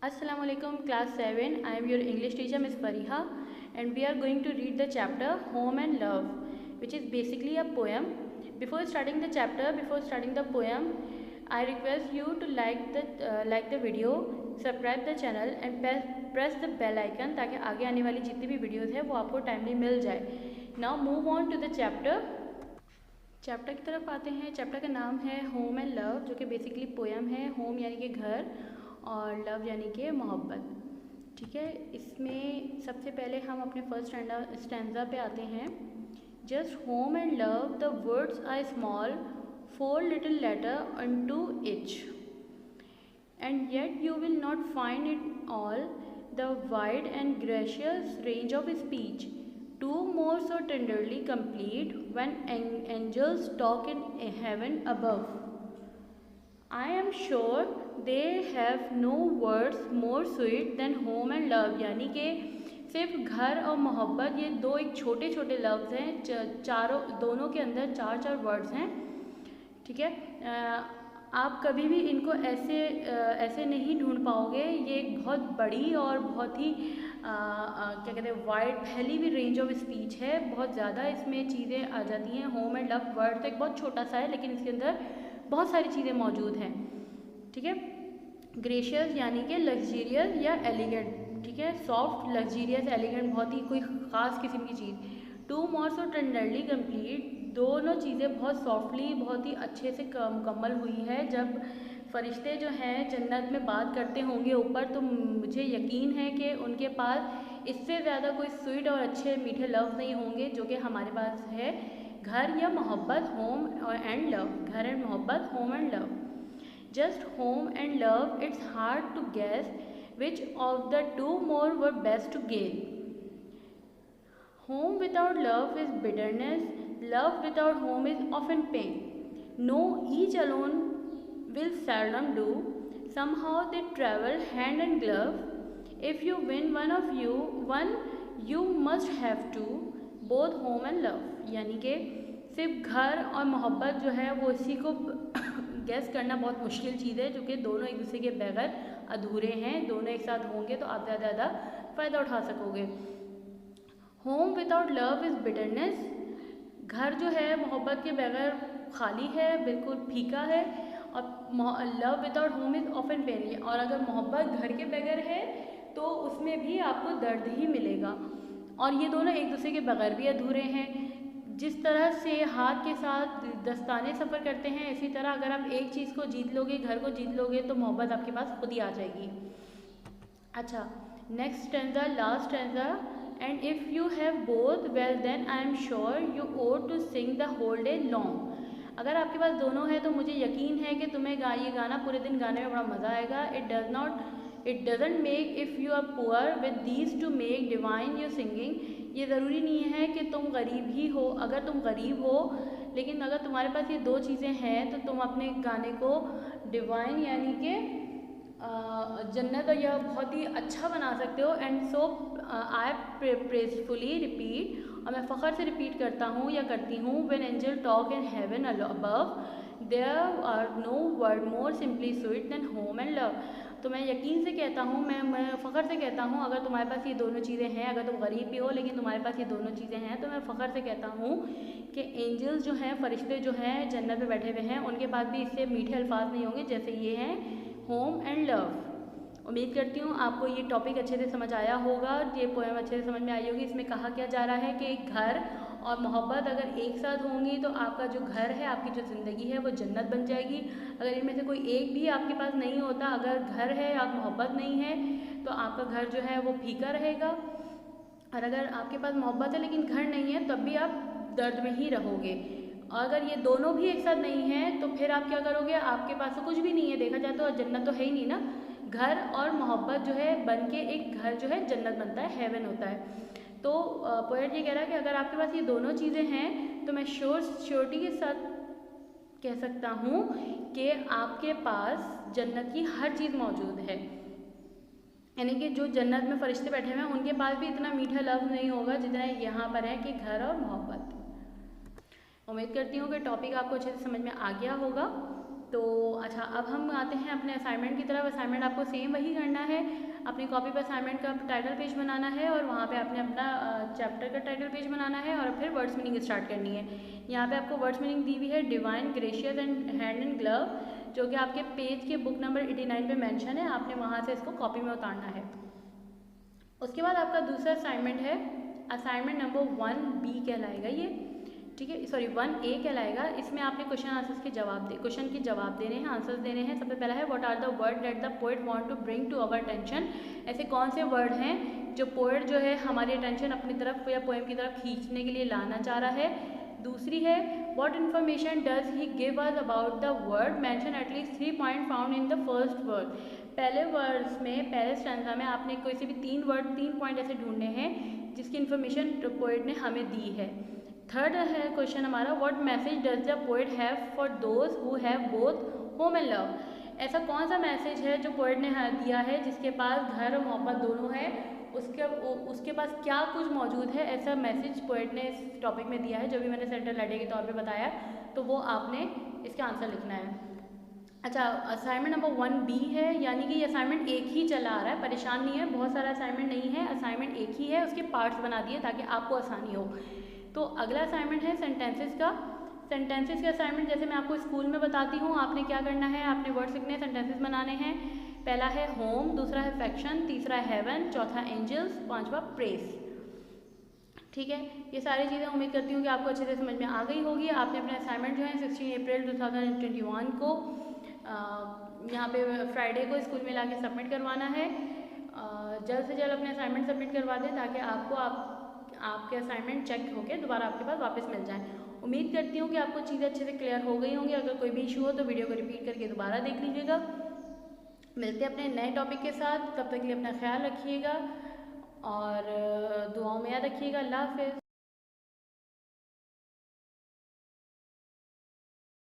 Assalamualaikum class 7. I am your English teacher Miss Fariha and we are going to read the chapter Home and Love, which is basically a poem. Before starting the poem, I request you to like the video, subscribe the channel and press the bell icon ताकि आगे आने वाली जितनी भी videos है वो आपको timely मिल जाए. Now move on to the chapter. Chapter की तरफ आते हैं. चैप्टर का नाम है होम एंड लव, जो कि बेसिकली पोएम है. होम यानी कि घर और लव यानी कि मोहब्बत. ठीक है, इसमें सबसे पहले हम अपने फर्स्ट स्टैंजा पे आते हैं. Just home and love the words are small, 4 little letter unto each, and yet you will not find it all, the wide and gracious range of speech, two more so tenderly complete when angels talk in heaven above. I am sure they have no words more sweet than home and love. यानी कि सिर्फ घर और मोहब्बत ये दो एक छोटे छोटे लफ्ज़ हैं, दोनों के अंदर चार वर्ड्स हैं. ठीक है, आप कभी भी इनको ऐसे नहीं ढूंढ पाओगे. ये एक बहुत बड़ी और बहुत ही क्या कहते हैं वाइड फैली हुई रेंज ऑफ स्पीच है. बहुत ज़्यादा इसमें चीज़ें आ जाती हैं. होम एंड लव वर्ड तो एक बहुत छोटा सा है, लेकिन इसके अंदर बहुत सारी चीज़ें मौजूद हैं. ठीक है, ग्रेशियस यानी कि लग्जीरियस या एलिगेंट. ठीक है, सॉफ्ट, लग्जीरियस, एलिगेंट, बहुत ही कोई ख़ास किस्म की चीज़. Too more so tenderly complete, दोनों चीज़ें बहुत सॉफ्टली, बहुत ही अच्छे से मुकम्मल हुई है. जब फरिश्ते जो हैं जन्नत में बात करते होंगे ऊपर, तो मुझे यकीन है कि उनके पास इससे ज़्यादा कोई स्वीट और अच्छे मीठे लफ्ज़ नहीं होंगे जो कि हमारे पास है. घर या मोहब्बत, होम एंड लव, घर एंड मोहब्बत, home and love. Just home and love, it's hard to guess which of the two more were best to gain. Home without love is bitterness, love without home is often pain. No, each alone will seldom do, somehow they travel hand in glove. If you win one you must have two, both home and love. यानी कि सिर्फ घर और मोहब्बत जो है वो इसी को गैस करना बहुत मुश्किल चीज़ है, जो कि दोनों एक दूसरे के बगैर अधूरे हैं. दोनों एक साथ होंगे तो आप ज़्यादा फ़ायदा उठा सकोगे. Home without love is bitterness, घर जो है मोहब्बत के बगैर खाली है, बिल्कुल फीका है. और love without home is often pain, और अगर मोहब्बत घर के बगैर है तो उसमें भी आपको दर्द ही मिलेगा. और ये दोनों एक दूसरे के बगैर भी अधूरे हैं. जिस तरह से हाथ के साथ दस्ताने सफ़र करते हैं, इसी तरह अगर आप एक चीज़ को जीत लोगे, घर को जीत लोगे, तो मोहब्बत आपके पास खुद ही आ जाएगी. अच्छा, next stanza, last stanza. And if you have both, well then I am sure you ought to sing the whole day long. अगर आपके पास दोनों है तो मुझे यकीन है कि तुम्हें ये गाना पूरे दिन गाने में बड़ा मज़ा आएगा. It doesn't make if you are poor with these to make divine your singing. ये ज़रूरी नहीं है कि तुम गरीब ही हो. अगर तुम गरीब हो, लेकिन अगर तुम्हारे पास ये दो चीज़ें हैं तो तुम अपने गाने को डिवाइन यानी कि जन्नत या बहुत ही अच्छा बना सकते हो. एंड सो आई प्रेसफुली रिपीट, और मैं फ़ख्र से रिपीट करता हूँ या करती हूँ. When angel talk in heaven above, there are no word more simply sweet than home and love. तो मैं यकीन से कहता हूँ, मैं फ़ख्र से कहता हूँ, अगर तुम्हारे पास ये दोनों चीज़ें हैं, अगर तुम गरीब भी हो लेकिन तुम्हारे पास ये दोनों चीज़ें हैं, तो मैं फ़ख्र से कहता हूँ कि एंजल्स जो हैं, फरिश्ते जो हैं जन्नत में बैठे हुए हैं, उनके पास भी इससे मीठे अल्फाज नहीं होंगे जैसे ये हैं होम एंड लव. उम्मीद करती हूँ आपको ये टॉपिक अच्छे से समझ आया होगा, ये पोएम अच्छे से समझ में आई होगी. इसमें कहा क्या जा रहा है कि घर और मोहब्बत अगर एक साथ होंगी तो आपका जो घर है, आपकी जो ज़िंदगी है वो जन्नत बन जाएगी. अगर इनमें से कोई एक भी आपके पास नहीं होता, अगर घर है और मोहब्बत नहीं है, तो आपका घर जो है वो फीका रहेगा. और अगर आपके पास मोहब्बत है लेकिन घर नहीं है, तब भी आप दर्द में ही रहोगे. और अगर ये दोनों भी एक साथ नहीं हैं तो फिर आप क्या करोगे? आपके पास तो कुछ भी नहीं है, देखा जाए तो जन्नत तो है ही नहीं ना. घर और मोहब्बत जो है बन के एक घर जो है जन्नत बनता है, हेवन होता है. तो पोएट ये कह रहा है कि अगर आपके पास ये दोनों चीज़ें हैं तो मैं श्योरिटी के साथ कह सकता हूँ कि आपके पास जन्नत की हर चीज़ मौजूद है. यानी कि जो जन्नत में फरिश्ते बैठे हुए हैं उनके पास भी इतना मीठा लफ्ज़ नहीं होगा जितना यहाँ पर है कि घर और मोहब्बत. उम्मीद करती हूँ कि टॉपिक आपको अच्छे से समझ में आ गया होगा. तो अच्छा, अब हम आते हैं अपने असाइनमेंट की तरफ। असाइनमेंट आपको सेम वही करना है, अपनी कॉपी पर असाइनमेंट का टाइटल पेज बनाना है और वहाँ पे आपने अपना चैप्टर का टाइटल पेज बनाना है और फिर वर्ड्स मीनिंग स्टार्ट करनी है। यहाँ पे आपको वर्ड्स मीनिंग दी हुई है, divine, gracious and hand and glove, जो कि आपके पेज के बुक नंबर 89 पे मेंशन है। आपने वहाँ से इसको कॉपी में उतारना है। उसके बाद आपका दूसरा असाइनमेंट है, असाइनमेंट नंबर 1B कहलाएगा ये, ठीक है, सॉरी 1A कहलाएगा। इसमें आपने क्वेश्चन के जवाब देने हैं, आंसर्स देने हैं। सबसे पहला है, what are the word that the poet want to bring to our attention. ऐसे कौन से वर्ड हैं जो पोएट जो है हमारी अटेंशन अपनी तरफ या पोएम की तरफ खींचने के लिए लाना चाह रहा है। दूसरी है, what information does he give us about the word, mention at least 3 point found in the first word. पहले वर्ड्स में, पहले स्टैंजा में आपने कोई से भी 3 पॉइंट ऐसे ढूंढने हैं जिसकी इन्फॉर्मेशन पोएट ने हमें दी है। थर्ड है क्वेश्चन हमारा, what message does the poet have for those who have both home and love. ऐसा कौन सा मैसेज है जो पोएट ने दिया है जिसके पास घर और मोहब्बत दोनों है, उसके पास क्या कुछ मौजूद है, ऐसा मैसेज पोएट ने इस टॉपिक में दिया है, जो भी मैंने सेंट्रल आइडिया के तौर पे बताया, तो वो आपने इसका आंसर लिखना है। अच्छा, असाइनमेंट नंबर 1B है, यानी कि ये असाइनमेंट एक ही चला आ रहा है, परेशान नहीं है, बहुत सारा असाइनमेंट नहीं है, असाइनमेंट एक ही है, उसके पार्ट्स बना दिए ताकि आपको आसानी हो। तो अगला असाइनमेंट है सेंटेंसेस का। सेंटेंसेस के असाइनमेंट जैसे मैं आपको स्कूल में बताती हूँ, आपने क्या करना है, आपने वर्ड्स लिखने, सेंटेंसेस बनाने हैं। पहला है होम, दूसरा है फैक्शन, तीसरा है हेवन, चौथा एंजल्स, पांचवा प्रेस। ठीक है, ये सारी चीज़ें उम्मीद करती हूँ कि आपको अच्छे से समझ में आ गई होगी। आपने अपने असाइनमेंट जो है 16 अप्रैल 2021 को यहाँ पे फ्राइडे को स्कूल में लाके सबमिट करवाना है। जल्द से जल्द अपने असाइनमेंट सबमिट करवा दें ताकि आपको आपके असाइनमेंट चेक होकर दोबारा आपके पास वापस मिल जाए। उम्मीद करती हूँ कि आपको चीज़ें अच्छे से क्लियर हो गई होंगी। अगर कोई भी इशू हो तो वीडियो को रिपीट करके दोबारा देख लीजिएगा। मिलते हैं अपने नए टॉपिक के साथ, तब तक के लिए अपना ख्याल रखिएगा और दुआओं में याद रखिएगा। अल्लाह हाफ़िज़।